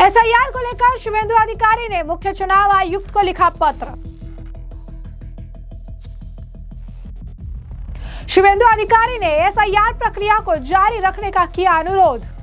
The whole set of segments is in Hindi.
एसआईआर को लेकर शुभेंदु अधिकारी ने मुख्य चुनाव आयुक्त को लिखा पत्र। शुभेंदु अधिकारी ने एसआईआर प्रक्रिया को जारी रखने का किया अनुरोध।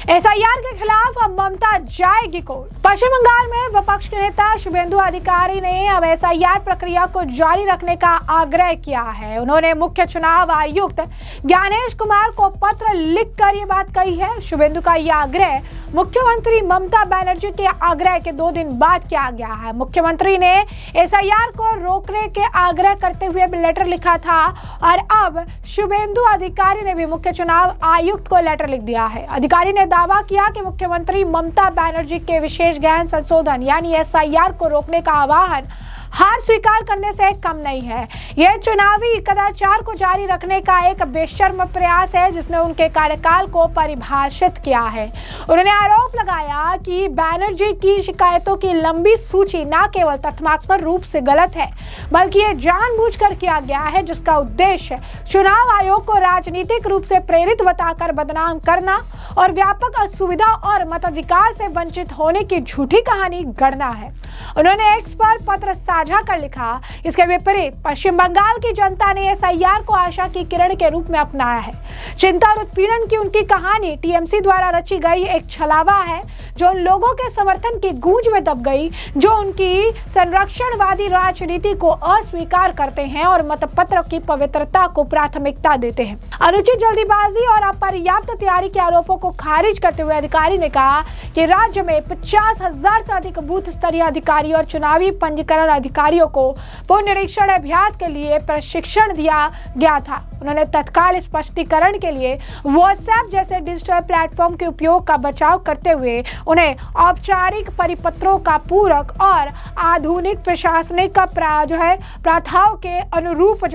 एसआईआर के खिलाफ अब ममता जाएगी कोर्ट। पश्चिम बंगाल में विपक्ष के नेता शुभेंदु अधिकारी ने अब एसआईआर प्रक्रिया को जारी रखने का आग्रह किया है। उन्होंने मुख्य चुनाव आयुक्त ज्ञानेश कुमार को पत्र लिखकर ये बात कही है। शुभेंदु का यह आग्रह मुख्यमंत्री ममता बनर्जी के आग्रह के 2 दिन बाद किया गया है। मुख्यमंत्री ने एसआईआर को रोकने के आग्रह करते हुए लेटर लिखा था और अब शुभेंदु अधिकारी ने भी मुख्य चुनाव आयुक्त को लेटर लिख दिया है। अधिकारी ने दावा किया कि मुख्यमंत्री ममता बनर्जी के विशेष गहन संशोधन यानी एसआईआर को रोकने का आह्वान हार स्वीकार करने से कम नहीं है। यह चुनावी कदाचार को जारी रखने का एक बेशर्म प्रयास है जिसने उनके कार्यकाल को परिभाषित किया है। उन्होंने आरोप लगाया कि बनर्जी की शिकायतों की लंबी सूची न केवल तथ्यात्मक रूप से गलत है बल्कि ये जानबूझकर किया गया है जिसका उद्देश्य चुनाव आयोग को राजनीतिक रूप से प्रेरित बताकर बदनाम करना और व्यापक असुविधा और मताधिकार से वंचित होने की झूठी कहानी गढ़ना है। उन्होंने एक्स पर पत्र साझा कर लिखा, इसके विपरीत पश्चिम बंगाल की जनता ने एसआईआर को आशा की किरण के रूप में अपनाया है। चिंता और उत्पीड़न की उनकी कहानी टीएमसी द्वारा रची गई एक छलावा है जो उन लोगों के समर्थन की गूंज में दब गई जो उनकी संरक्षणवादी राजनीति को अस्वीकार करते हैं और मतपत्र की पवित्रता को प्राथमिकता देते हैं। अनुचित जल्दीबाजी और अपर्याप्त तैयारी के आरोपों को खारिज करते हुए अधिकारी ने कहा कि राज्य में 50,000 से अधिक बूथ स्तरीय अधिकारी और चुनावी पंजीकरण अधिकारियों को पुनरीक्षण अभ्यास के लिए प्रशिक्षण दिया गया था। उन्होंने तत्काल स्पष्टीकरण के लिए व्हाट्सएप जैसे डिजिटल प्लेटफॉर्म के उपयोग का बचाव करते हुए उन्हें औपचारिक परिपत्रों का पूरक और आधुनिक प्रशासनिक का प्रथाओं के अनुरूप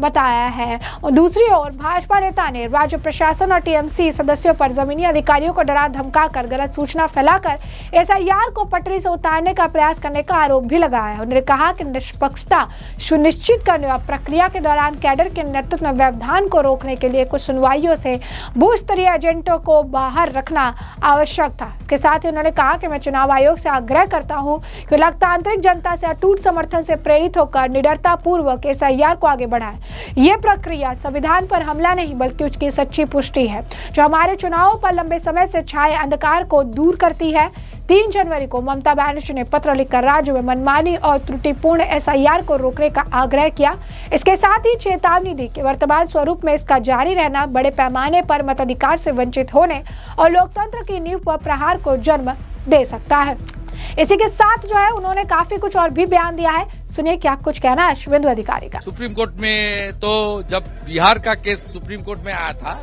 बताया है। और दूसरी ओर भाजपा नेता ने राज्य प्रशासन और टीएमसी सदस्यों पर जमीनी अधिकारियों को डरा धमका कर गलत सूचना फैलाकर एसआईआर को पटरी से उतारने का प्रयास करने का आरोप भी लगाया। उन्होंने कहा कि निष्पक्षता सुनिश्चित करने और प्रक्रिया के दौरान कैडर के नेतृत्व में व्यवधान को रोकने के लिए कुछ सुनवाइयों से बूथ स्तरीय एजेंटों को बाहर रखना आवश्यक था। इसके साथ ही उन्होंने कहा कि मैं चुनाव आयोग से आग्रह करता हूं कि लोकतांत्रिक जनता से अटूट समर्थन से प्रेरित होकर निडरता पूर्वक एसआईआर को आगे बढ़ाए। यह प्रक्रिया संविधान पर हमला नहीं बल्कि उसकी सच्ची पुष्टि है जो हमारे चुनावों पर लंबे समय से छाए अंधकार को दूर करती है। 3 जनवरी को ममता बनर्जी ने पत्र लिखकर राज्य में मनमानी और त्रुटिपूर्ण एसआईआर को रोकने का आग्रह किया। इसके साथ ही चेतावनी दी कि वर्तमान स्वरूप में इसका जारी रहना बड़े पैमाने पर मताधिकार से वंचित होने और लोकतंत्र की नींव पर प्रहार को जन्म दे सकता है। इसी के साथ उन्होंने काफी कुछ और भी बयान दिया है। सुनिए क्या कुछ कहना है शुभेंदु अधिकारी का। सुप्रीम कोर्ट में तो जब बिहार का केस सुप्रीम कोर्ट में आया था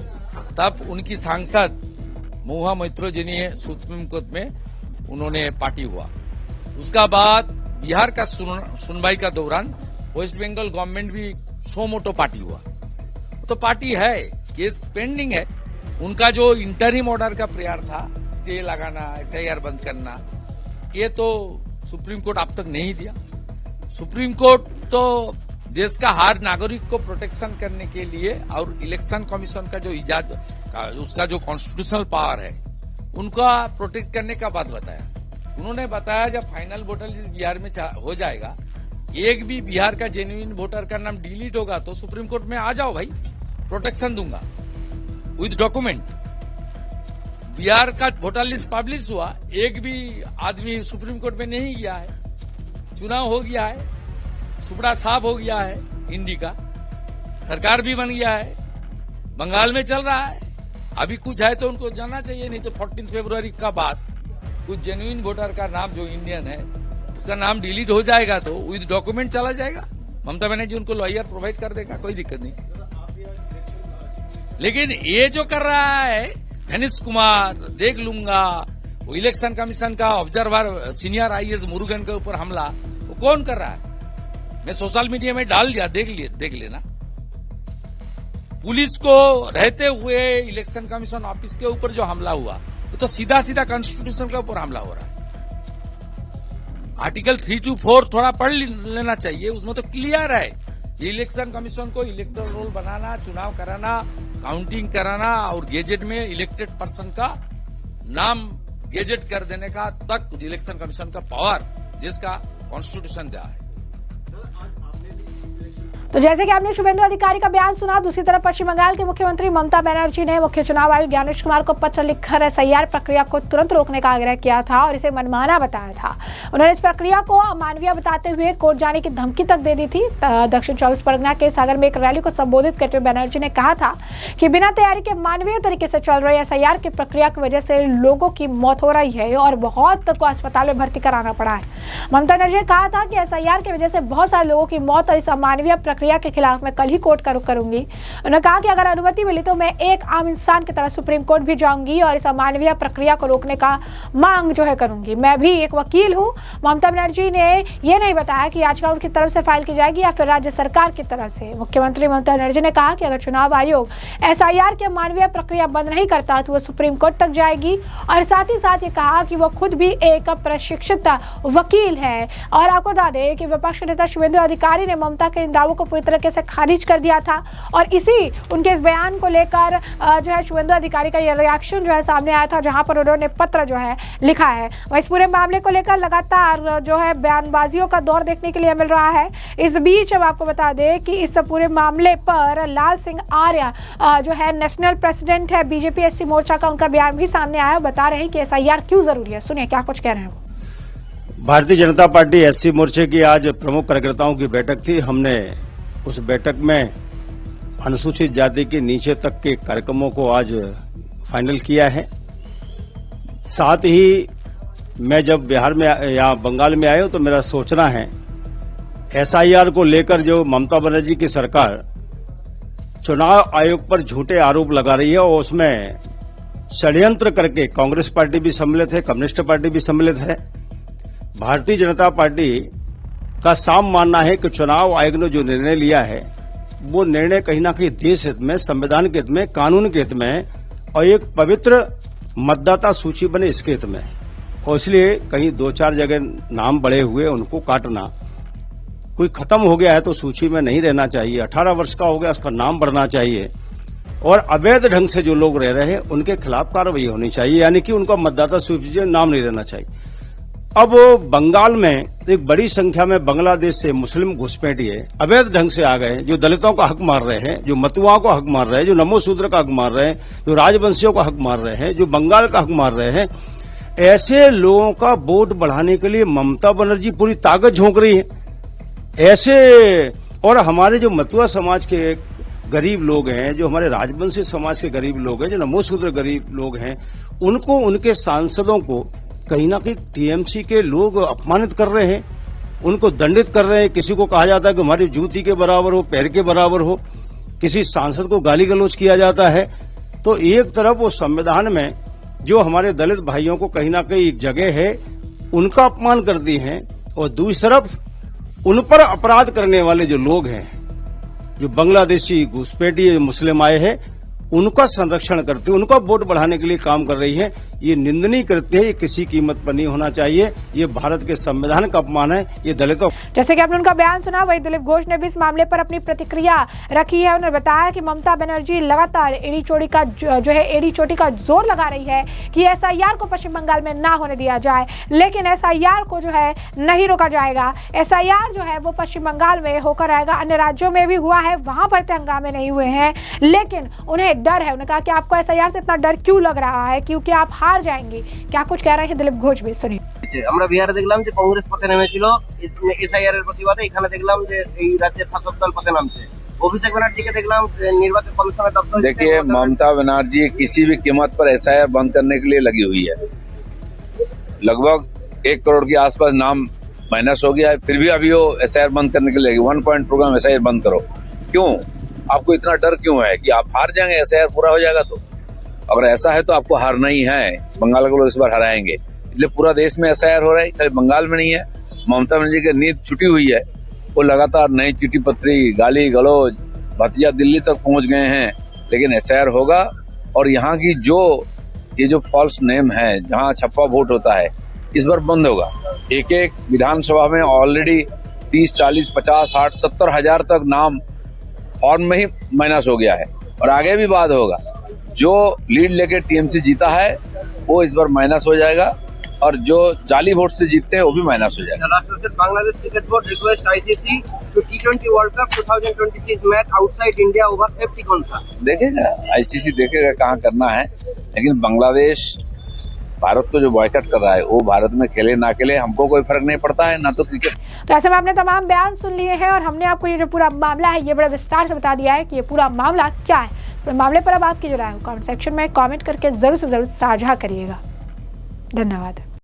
तब उनकी सांसद महुआ मोइत्रो जी ने सुप्रीम कोर्ट में उन्होंने पार्टी हुआ। उसका बाद बिहार का सुनवाई का दौरान वेस्ट बंगाल गवर्नमेंट भी सो मोटो पार्टी हुआ। तो पार्टी है, केस पेंडिंग है। उनका जो इंटरिम ऑर्डर का प्रयास था स्टे लगाना, एसआईआर बंद करना, ये तो सुप्रीम कोर्ट अब तक नहीं दिया। सुप्रीम कोर्ट तो देश का हर नागरिक को प्रोटेक्शन करने के लिए और इलेक्शन कमीशन का जो उसका जो कॉन्स्टिट्यूशनल पावर है उनका प्रोटेक्ट करने का बात बताया। उन्होंने बताया जब फाइनल वोटर लिस्ट बिहार में हो जाएगा, एक भी बिहार का जेन्युइन वोटर का नाम डिलीट होगा तो सुप्रीम कोर्ट में आ जाओ भाई, प्रोटेक्शन दूंगा विद डॉक्यूमेंट। बिहार का वोटर लिस्ट पब्लिश हुआ, एक भी आदमी सुप्रीम कोर्ट में नहीं गया है। चुनाव हो गया है, सुपड़ा साफ हो गया है, हिंदी का सरकार भी बन गया है, बंगाल में चल रहा है। अभी कुछ है तो उनको जाना चाहिए, नहीं तो 14 फरवरी का बाद कुछ जेन्युइन वोटर का नाम जो इंडियन है उसका नाम डिलीट हो जाएगा तो विद डॉक्यूमेंट चला जाएगा। ममता बनर्जी उनको लॉयर प्रोवाइड कर देगा, कोई दिक्कत नहीं। लेकिन ये जो कर रहा है धनेश कुमार, देख लूंगा, वो इलेक्शन कमीशन का ऑब्जर्वर सीनियर आईएएस मुरुगन के ऊपर हमला, वो कौन कर रहा है? मैं सोशल मीडिया में डाल दिया, देख लेना। पुलिस को रहते हुए इलेक्शन कमीशन ऑफिस के ऊपर जो हमला हुआ वो तो सीधा कॉन्स्टिट्यूशन के ऊपर हमला हो रहा है। आर्टिकल 324 थोड़ा पढ़ लेना चाहिए, उसमें तो क्लियर है इलेक्शन कमीशन को इलेक्टोरल रोल बनाना, चुनाव कराना, काउंटिंग कराना और गेजेट में इलेक्टेड पर्सन का नाम गेजेट कर देने का तक इलेक्शन कमीशन का पावर देश का कॉन्स्टिट्यूशन दिया है। तो जैसे कि आपने शुभेंदु अधिकारी का बयान सुना, दूसरी तरफ पश्चिम बंगाल के मुख्यमंत्री ममता बनर्जी ने मुख्य चुनाव आयुक्त ज्ञानेश कुमार को पत्र लिखकर एसआईआर प्रक्रिया को तुरंत रोकने का आग्रह किया था और इसे मनमाना बताया था। उन्होंने इस प्रक्रिया को अमानवीय बताते हुए कोर्ट जाने की धमकी तक दे दी थी। दक्षिण 24 परगना के सागर में एक रैली को संबोधित करते हुए बनर्जी ने कहा था कि बिना तैयारी के मानवीय तरीके से चल रही एसआईआर की प्रक्रिया की वजह से लोगों की मौत हो रही है और बहुत को अस्पताल में भर्ती कराना पड़ा है। ममता बनर्जी ने कहा था कि एसआईआर की वजह से बहुत सारे लोगों की मौत और इस अमानवीय प्रक्रिया के खिलाफ मैं कल ही कोर्ट का रुख करूंगी। उन्होंने कहा कि अगर अनुमति मिली तो मैं एक आम इंसान की तरह सुप्रीम कोर्ट भी जाऊंगी और इस अमानवीय प्रक्रिया को रोकने का मांग करूंगी। मैं भी एक वकील हूं। ममता बनर्जी ने यह नहीं बताया कि याचिका उनकी तरफ से फाइल की जाएगी या फिर राज्य सरकार की तरफ से। मुख्यमंत्री ममता बनर्जी ने कहा कि अगर चुनाव आयोग एसआईआर की मानवीय प्रक्रिया बंद नहीं करता तो वो सुप्रीम कोर्ट तक जाएगी और साथ ही साथ ये कहा कि वो खुद भी एक प्रशिक्षित वकील है। और आपको बता दें कि विपक्ष के नेता शुभेंदु अधिकारी ने ममता के इन दावों को पूरी तरीके से खारिज कर दिया था और इसी उनके इस बयान को लेकर शुभेंदु अधिकारी का ये रिएक्शन सामने आया था, जहां पर उन्होंने पत्र लिखा है। वह इस पूरे मामले को लेकर लगातार बयानबाजियों का दौर देखने के लिए मिल रहा है। इस बीच अब आपको बता दें कि इस पूरे मामले पर लाल सिंह आर्य नेशनल प्रेसिडेंट है बीजेपी एससी मोर्चा का, उनका बयान भी सामने आया। बता रहे हैं कि एसआईआर क्यों जरूरी है। सुनिए क्या कुछ कह रहे हैं। भारतीय जनता पार्टी एससी मोर्चे की आज प्रमुख कार्यकर्ताओं की बैठक थी। हमने उस बैठक में अनुसूचित जाति के नीचे तक के कार्यक्रमों को आज फाइनल किया है। साथ ही मैं जब बिहार में या बंगाल में आया तो मेरा सोचना है एसआईआर को लेकर जो ममता बनर्जी की सरकार चुनाव आयोग पर झूठे आरोप लगा रही है और उसमें षड्यंत्र करके कांग्रेस पार्टी भी सम्मिलित है, कम्युनिस्ट पार्टी भी सम्मिलित है। भारतीय जनता पार्टी का साफ मानना है कि चुनाव आयोग ने जो निर्णय लिया है वो निर्णय कहीं ना कहीं देश हित में, संविधान के हित में, कानून के हित में और एक पवित्र मतदाता सूची बने इसके हित में। और इसलिए कहीं 2-4 जगह नाम बढ़े हुए उनको काटना, कोई खत्म हो गया है तो सूची में नहीं रहना चाहिए, 18 वर्ष का हो गया उसका नाम बढ़ना चाहिए और अवैध ढंग से जो लोग रह रहे हैं उनके खिलाफ कार्रवाई होनी चाहिए, यानी कि उनका मतदाता सूची में नाम नहीं रहना चाहिए। अब बंगाल में एक बड़ी संख्या में बांग्लादेश से मुस्लिम घुसपैठिए अवैध ढंग से आ गए, जो दलितों का हक मार रहे हैं, जो मतुआओं का हक मार रहे हैं, जो नमोशूद्र का हक मार रहे हैं, जो राजवंशियों का हक मार रहे हैं, जो बंगाल का हक मार रहे हैं। ऐसे लोगों का वोट बढ़ाने के लिए ममता बनर्जी पूरी ताकत झोंक रही है। ऐसे और हमारे जो मतुआ समाज के गरीब लोग हैं, जो हमारे राजवंशी समाज के गरीब लोग हैं, जो नमोशूद्र गरीब लोग हैं, उनको, उनके सांसदों को कहीं ना कहीं टीएमसी के लोग अपमानित कर रहे हैं, उनको दंडित कर रहे हैं। किसी को कहा जाता है कि हमारी जूती के बराबर हो, पैर के बराबर हो, किसी सांसद को गाली गलौज किया जाता है। तो एक तरफ वो संविधान में जो हमारे दलित भाइयों को कहीं ना कहीं एक जगह है उनका अपमान करती हैं और दूसरी तरफ उन पर अपराध करने वाले जो लोग हैं, जो बांग्लादेशी घुसपैठिए मुस्लिम आए हैं, उनका संरक्षण करते, उनका वोट बढ़ाने के लिए काम कर रही है। ये निंदनीय करते हैं, ये किसी कीमत पर नहीं होना चाहिए। ये भारत के संविधान का अपमान है। ये दलितों, जैसे कि आपने उनका बयान सुना, वही दिलीप घोष ने भी इस मामले पर अपनी प्रतिक्रिया रखी है। उन्होंने बताया कि ममता बनर्जी लगातार एड़ी चोटी का जोर लगा रही है कि एसआईआर को पश्चिम बंगाल में ना होने दिया जाए, लेकिन एसआईआर को नहीं रोका जाएगा। एसआईआर वो पश्चिम बंगाल में होकर आएगा। अन्य राज्यों में भी हुआ है, वहां पर हंगामे नहीं हुए हैं, लेकिन उन्हें डर है। उन्होंने कहा कि आपको एसआईआर से इतना डर क्यों लग रहा है, क्योंकि आप हार जाएंगे। क्या कुछ कह रहे हैं दिलीप घोष भी, सुनिए। আমরা বিহারে দেখলাম যে কংগ্রেস পথে নেমেছিল এসআইআর এর প্রতিবাদে, এখানে দেখলাম যে এই রাজ্যের শাসক দল পথে নামছে। অভিষেক ব্যানার্জিকে দেখলাম নির্বাচন কমিশনের দপ্তর। देखिए, ममता बनर्जी किसी भी कीमत पर एसआईआर बंद करने के लिए लगी हुई है। लगभग 1 करोड़ के आसपास नाम माइनस हो गया है, फिर भी अभी वो एसआईआर बंद करने के लिए 1 पॉइंट प्रोग्राम एसआईआर बंद करो। क्यों? आपको इतना डर क्यों है कि आप हार जाएंगे, एसआईआर पूरा हो जाएगा? तो अगर ऐसा है तो आपको हारना ही है। बंगाल को लोग इस बार हराएंगे, इसलिए पूरा देश में एसआईआर हो रहा है, खाली बंगाल में नहीं है। ममता बनर्जी की नींद छुटी हुई है, वो लगातार नई चिट्ठी पत्री, गाली गलौज, भतीजा दिल्ली तक पहुंच गए हैं। लेकिन एसआईआर होगा और यहाँ की ये जो फॉल्स नेम है, जहाँ छप्पा वोट होता है, इस बार बंद होगा। एक विधानसभा में ऑलरेडी 30, 40, 50, 60, 70 हजार तक नाम फॉर्म में ही माइनस हो गया है और आगे भी बात होगा। जो लीड लेके टीएमसी जीता है वो इस बार माइनस हो जाएगा और जो जाली वोट से जीतते हैं वो भी माइनस हो जाएगा। राष्ट्रपति Bangladesh cricket board request ICC to T20 world cup 2026 match outside India over safety कौन सा? देखेगा आईसीसी देखेगा कहाँ करना है, लेकिन बांग्लादेश भारत को जो बॉयकॉट कर रहा है वो भारत में खेले ना खेले हमको कोई फर्क नहीं पड़ता है, ना तो क्रिकेट। तो ऐसे में आपने तमाम बयान सुन लिए हैं और हमने आपको ये जो पूरा मामला है ये बड़े विस्तार से बता दिया है कि ये पूरा मामला क्या है। पूरे मामले पर अब आपकी जो राय है कमेंट सेक्शन में कमेंट करके जरूर से जरूर साझा करिएगा। धन्यवाद।